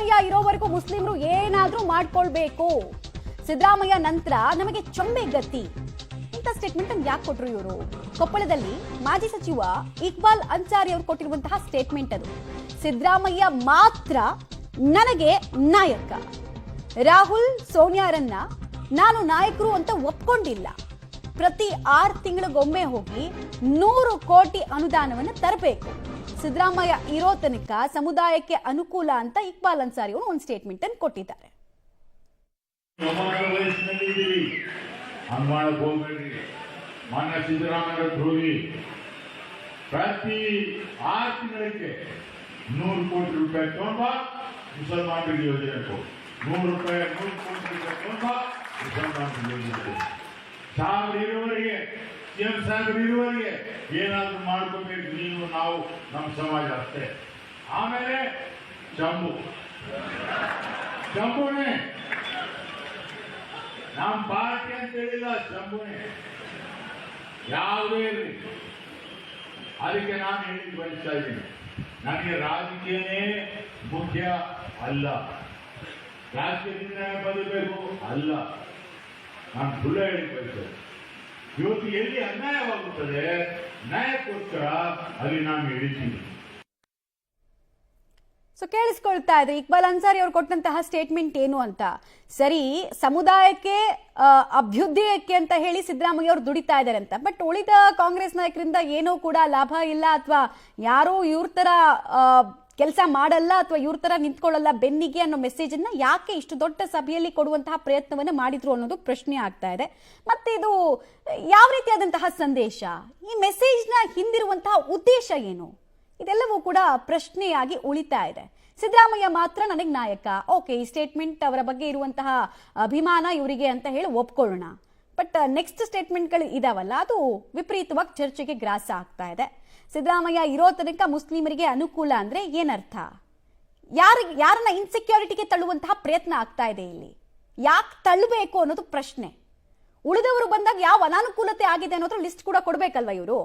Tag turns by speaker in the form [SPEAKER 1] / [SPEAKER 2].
[SPEAKER 1] ಸಿದ್ದರಾಮಯ್ಯ ಇರೋವರೆಗೂ ಮುಸ್ಲಿಮರು ಏನಾದ್ರೂ ಮಾಡ್ಕೊಳ್ಬೇಕು, ಸಿದ್ದರಾಮಯ್ಯ ನಂತರ ನಮಗೆ ಚೊಂಬೆ ಗತಿ ಇಂಥ ಸ್ಟೇಟ್ಮೆಂಟ್ ಅನ್ನು ಯಾಕೆ ಕೊಟ್ರು ಇವರು? ಕೊಪ್ಪಳದಲ್ಲಿ ಮಾಜಿ ಸಚಿವ ಇಕ್ಬಾಲ್ ಅನ್ಸಾರಿ ಅವರು ಕೊಟ್ಟಿರುವಂತಹ ಸ್ಟೇಟ್ಮೆಂಟ್ ಅದು. ಸಿದ್ದರಾಮಯ್ಯ ಮಾತ್ರ ನನಗೆ ನಾಯಕ, ರಾಹುಲ್ ಸೋನಿಯಾರನ್ನ ನಾನು ನಾಯಕರು ಅಂತ ಒಪ್ಕೊಂಡಿಲ್ಲ, ಪ್ರತಿ 6 ತಿಂಗಳಿಗೊಮ್ಮೆ ಹೋಗಿ 100 ಕೋಟಿ ಅನುದಾನವನ್ನು ತರಬೇಕು, ಸಿದ್ದರಾಮಯ್ಯ ಇರೋ ತನಕ ಸಮುದಾಯಕ್ಕೆ ಅನುಕೂಲ ಅಂತ ಇಕ್ಬಾಲ್ ಅನ್ಸಾರಿ ಅವರು ಒಂದು ಸ್ಟೇಟ್ಮೆಂಟ್ ಅನ್ನು ಕೊಟ್ಟಿದ್ದಾರೆ.
[SPEAKER 2] ಮಾನ್ಯ ಸಿದ್ದರಾಮಯ್ಯ ಧ್ರುವಿ ಪ್ರತಿ 6 ತಿಂಗಳಿಗೆ 100 ಕೋಟಿ ರೂಪಾಯಿ ತಗೊಂಬ ಮುಸಲ್ಮಾನರಿಗೆ ಯೋಜನೆ ಕೊಡು, 100 ಕೋಟಿ ರೂಪಾಯಿ ತಗೊಂಬ ಮುಸಲ್ಮಾನರಿಗೆ ಯೋಜನೆ ಕೊಡು. ಸಾಹೇಬರು ಇರುವವರೆಗೆ, ಸಿಎಂ ಸಾಹೇಬರು ಇರುವವರೆಗೆ ಏನಾದ್ರೂ ಮಾಡ್ಕೋಬೇಕು ನೀನು ನಾವು ನಮ್ಮ ಸಮಾಜ ಅಷ್ಟೇ. ಆಮೇಲೆ ಜಂಬುನೇ ನಮ್ಮ ಪಾರ್ಟಿ ಅಂತ ಹೇಳಿಲ್ಲ, ಜಂಬುನೇ ಯಾವುದೇ ಇರಲಿ. ಅದಕ್ಕೆ ನಾನು ಹೇಳಿ ಬಯಸ್ತಾ ಇದ್ದೀನಿ, ನನಗೆ ರಾಜಕೀಯನೇ ಮುಖ್ಯ ಅಲ್ಲ, ರಾಜಕೀಯದಿಂದ ಬದಬೇಕು ಅಲ್ಲ, ನಾನು ಸುಳ್ಳ ಹೇಳಿ ಬಯಸ್ತೇನೆ. ಇವತ್ತು ಎಲ್ಲಿ ಅನ್ಯಾಯವಾಗುತ್ತದೆ ನ್ಯಾಯಕ್ಕೋಸ್ಕರ ಅಲ್ಲಿ ನಾನು ಹೇಳಿದ್ದೀನಿ.
[SPEAKER 1] ಸೊ ಕೇಳಿಸ್ಕೊಳ್ತಾ ಇದೆ ಇಕ್ಬಾಲ್ ಅನ್ಸಾರಿ ಅವರು ಕೊಟ್ಟಂತಹ ಸ್ಟೇಟ್ಮೆಂಟ್ ಏನು ಅಂತ. ಸರಿ, ಸಮುದಾಯಕ್ಕೆ ಅಭ್ಯುದಯಕ್ಕೆ ಅಂತ ಹೇಳಿ ಸಿದ್ದರಾಮಯ್ಯ ಅವರು ದುಡಿತಾ ಇದ್ದಾರೆ ಅಂತ, ಬಟ್ ಉಳಿದ ಕಾಂಗ್ರೆಸ್ ನಾಯಕರಿಂದ ಏನೂ ಕೂಡ ಲಾಭ ಇಲ್ಲ, ಅಥವಾ ಯಾರೂ ಇವ್ರ ತರ ಕೆಲಸ ಮಾಡಲ್ಲ ಅಥವಾ ಇವ್ರ ತರ ನಿಂತ್ಕೊಳ್ಳಲ್ಲ ಬೆನ್ನಿಗೆ ಅನ್ನೋ ಮೆಸೇಜ್ ಅನ್ನ ಯಾಕೆ ಇಷ್ಟು ದೊಡ್ಡ ಸಭೆಯಲ್ಲಿ ಕೊಡುವಂತಹ ಪ್ರಯತ್ನವನ್ನ ಮಾಡಿದ್ರು ಅನ್ನೋದು ಪ್ರಶ್ನೆ ಆಗ್ತಾ ಇದೆ. ಮತ್ತೆ ಇದು ಯಾವ ರೀತಿಯಾದಂತಹ ಸಂದೇಶ, ಈ ಮೆಸೇಜ್ ನ ಹಿಂದಿರುವಂತಹ ಉದ್ದೇಶ ಏನು, ಇದೆಲ್ಲವೂ ಕೂಡ ಪ್ರಶ್ನೆಯಾಗಿ ಉಳಿತಾ ಇದೆ. ಸಿದ್ದರಾಮಯ್ಯ ಮಾತ್ರ ನನಗೆ ನಾಯಕ, ಓಕೆ, ಈ ಸ್ಟೇಟ್ಮೆಂಟ್ ಅವರ ಬಗ್ಗೆ ಇರುವಂತಹ ಅಭಿಮಾನ ಇವರಿಗೆ ಅಂತ ಹೇಳಿ ಒಪ್ಕೊಳ್ಳೋಣ, ಬಟ್ ನೆಕ್ಸ್ಟ್ ಸ್ಟೇಟ್ಮೆಂಟ್ಗಳು ಇದಾವಲ್ಲ ಅದು ವಿಪರೀತವಾಗಿ ಚರ್ಚೆಗೆ ಗ್ರಾಸ ಆಗ್ತಾ ಇದೆ. ಸಿದ್ದರಾಮಯ್ಯ ಇರೋ ತನಕ ಮುಸ್ಲಿಮರಿಗೆ ಅನುಕೂಲ ಅಂದ್ರೆ ಏನರ್ಥ? ಯಾರನ್ನ ಇನ್ಸೆಕ್ಯೂರಿಟಿಗೆ ತಳ್ಳುವಂತಹ ಪ್ರಯತ್ನ ಆಗ್ತಾ ಇದೆ ಇಲ್ಲಿ? ಯಾಕೆ ತಳ್ಳಬೇಕು ಅನ್ನೋದು ಪ್ರಶ್ನೆ. ಉಳಿದವರು ಬಂದಾಗ ಯಾವ ಅನಾನುಕೂಲತೆ ಆಗಿದೆ ಅನ್ನೋದ್ರ ಲಿಸ್ಟ್ ಕೂಡ ಕೊಡ್ಬೇಕಲ್ವಾ ಇವರು?